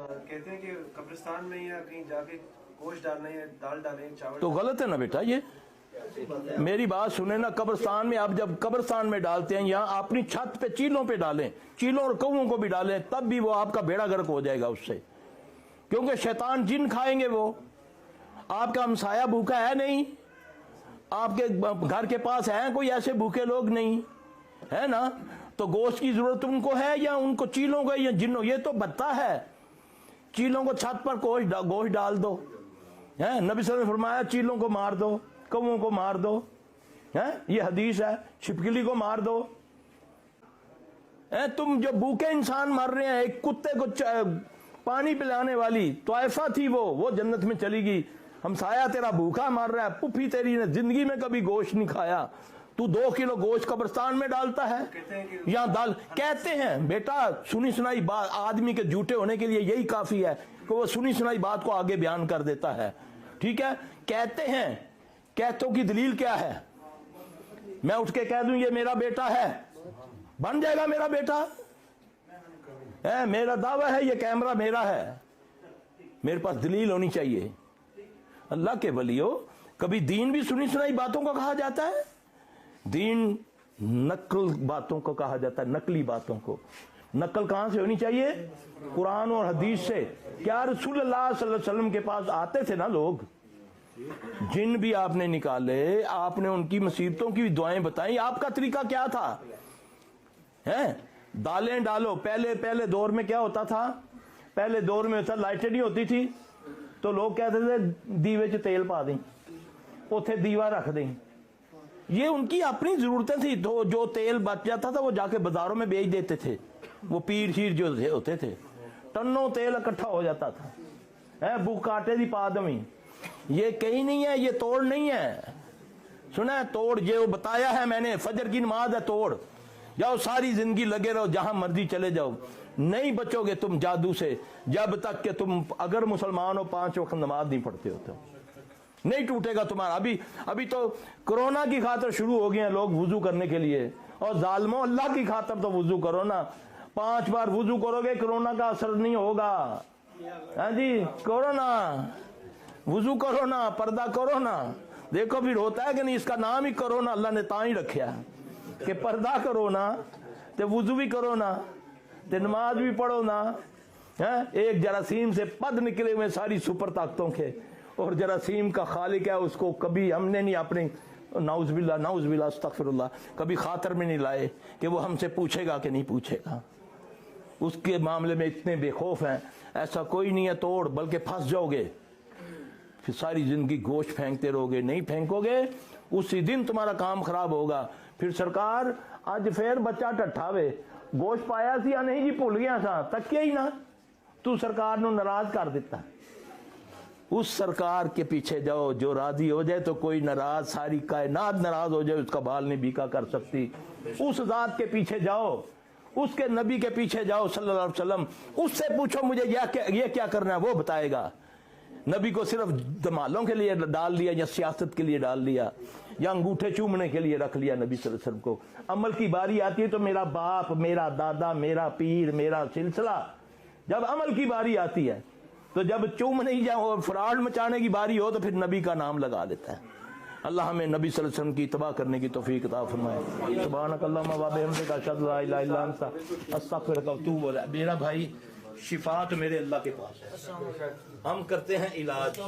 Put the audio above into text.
कहते हैं कि कब्रिस्तान में या कहीं जाके गोश्त डालने या दाल डालें चावल, तो गलत है ना बेटा। ये मेरी बात सुने ना, कब्रिस्तान में आप जब कब्रिस्तान में डालते हैं, यहाँ अपनी छत पे चीलों पे डालें, चीलों और कौओं को भी डालें, तब भी वो आपका बेड़ा गर्क हो जाएगा उससे, क्योंकि शैतान जिन खाएंगे वो। आपका हमसाया भूखा है नहीं, आपके घर के पास है कोई ऐसे भूखे लोग नहीं है ना, तो गोश्त की जरूरत उनको है या उनको चीलों को या जिन्नों? ये तो बत्ता है, चीलों को छत पर गोश्त डाल दो है। नबी सल्लल्लाहु अलैहि वसल्लम ने फरमाया चीलों को मार दो, कौओं को मार दो है, ये हदीस है। छिपकली को मार दो है। तुम जो भूखे इंसान मर रहे हैं, एक कुत्ते को पानी पिलाने वाली तोयफा थी, वो जन्नत में चली गई। हमसाया तेरा भूखा मर रहा है, पुफी तेरी ने जिंदगी में कभी गोश्त नहीं खाया, तू 2 किलो गोश्त कब्रिस्तान में डालता है। यहाँ दाल कहते हैं बेटा, सुनी सुनाई बात आदमी के झूठे होने के लिए यही काफी है कि वो सुनी सुनाई बात को आगे बयान कर देता है। ठीक है, कहते हैं, कहतों की दलील क्या है? मैं उठ के कह दूं ये मेरा बेटा है, बन जाएगा मेरा बेटा है, मेरा दावा है ये कैमरा मेरा है। मेरे पास दलील होनी चाहिए। अल्लाह के वलियो, कभी दीन भी सुनी सुनाई बातों को कहा जाता है? दीन नकल बातों को कहा जाता है, नकली बातों को। नकल कहां से होनी चाहिए? कुरान और हदीस से। क्या रसूलुल्लाह सल्लल्लाहु अलैहि वसल्लम के पास आते थे ना लोग, जिन भी आपने निकाले, आपने उनकी मुसीबतों की दुआएं बताई, आपका तरीका क्या था? हैं, दालें डालो। पहले दौर में क्या होता था? पहले दौर में लाइटें नहीं होती थी, तो लोग कहते थे दीवे च तेल पा दें, उथे दीवा रख दें। ये उनकी अपनी जरूरतें थी, तो जो तेल बच जाता था वो जाके बाजारों में बेच देते थे। वो पीर शीर जो होते थे, टन्नों तेल इकट्ठा हो जाता था। है बुक काटे दी पादमी, ये कहीं नहीं है, ये तोड़ नहीं है। सुना है तोड़, जो बताया है मैंने, फजर की नमाज है तोड़। जाओ सारी जिंदगी लगे रहो, जहां मर्जी चले जाओ, नहीं बचोगे तुम जादू से जब तक कि तुम अगर मुसलमान हो 5 वक्त नमाज नहीं पढ़ते हो तो नहीं टूटेगा तुम्हारा। अभी तो कोरोना की खातर शुरू हो गए हैं लोग वुजू करने के लिए, और जालमो अल्लाह की खातर तो वुजू करो ना। 5 बार वुजू करोगे कोरोना का असर नहीं होगा। हाँ जी, कोरोना वुजू करो ना, पर्दा करो ना। देखो फिर होता है कि नहीं, इसका नाम ही करो ना, अल्लाह ने ता ही रखा कि पर्दा करो ना, ते वुजू भी करो ना, ते नमाज भी पढ़ो ना। है एक जरासीम से पद निकले हुए सारी सुपर ताकतों के, और जरासीम का खालिक है, उसको कभी हमने नहीं अपने नाउज़बिल्लाह अस्तगफिरुल्लाह कभी खातर में नहीं लाए कि वो हमसे पूछेगा कि नहीं पूछेगा। उसके मामले में इतने बेखौफ हैं, ऐसा कोई नहीं है तोड़, बल्कि फंस जाओगे। फिर सारी जिंदगी गोश्त फेंकते रहोगे, नहीं फेंकोगे उसी दिन तुम्हारा काम खराब होगा। फिर सरकार आज फिर बच्चा टट्ठावे, गोश्त पाया सी या नहीं जी, भुल गया था, तक ही ना तू सरकार को नाराज कर देता। उस सरकार के पीछे जाओ जो राजी हो जाए, तो कोई नाराज, सारी कायनात नाराज हो जाए, उसका बाल नहीं बीका कर सकती। उस जात के पीछे जाओ, उसके नबी के पीछे जाओ सल्लल्लाहु अलैहि वसल्लम, उससे पूछो मुझे ये क्या करना है, वो बताएगा। नबी को सिर्फ दमालों के लिए डाल लिया, या सियासत के लिए डाल लिया, या अंगूठे चूमने के लिए रख लिया नबी सल्लल्लाहु अलैहि वसल्लम को। अमल की बारी आती है तो मेरा बाप, मेरा दादा, मेरा पीर, मेरा सिलसिला, जब अमल की बारी आती है, तो जब चूम नहीं जाओ और फ्रॉड मचाने की बारी हो, तो फिर नबी का नाम लगा देता है। अल्लाह हमें नबी सल्लल्लाहु अलैहि वसल्लम की इत्तबा करने की तौफीक अता फरमाए। सुब्हानकल्लाहुम्मा व बिहम्दिका अशहदु अल्ला इलाहा इल्ला अंता अस्तगफिरुका व अतूबु इलैक। मेरा भाई, शिफा तो मेरे अल्लाह के पास है, हम करते हैं इलाज।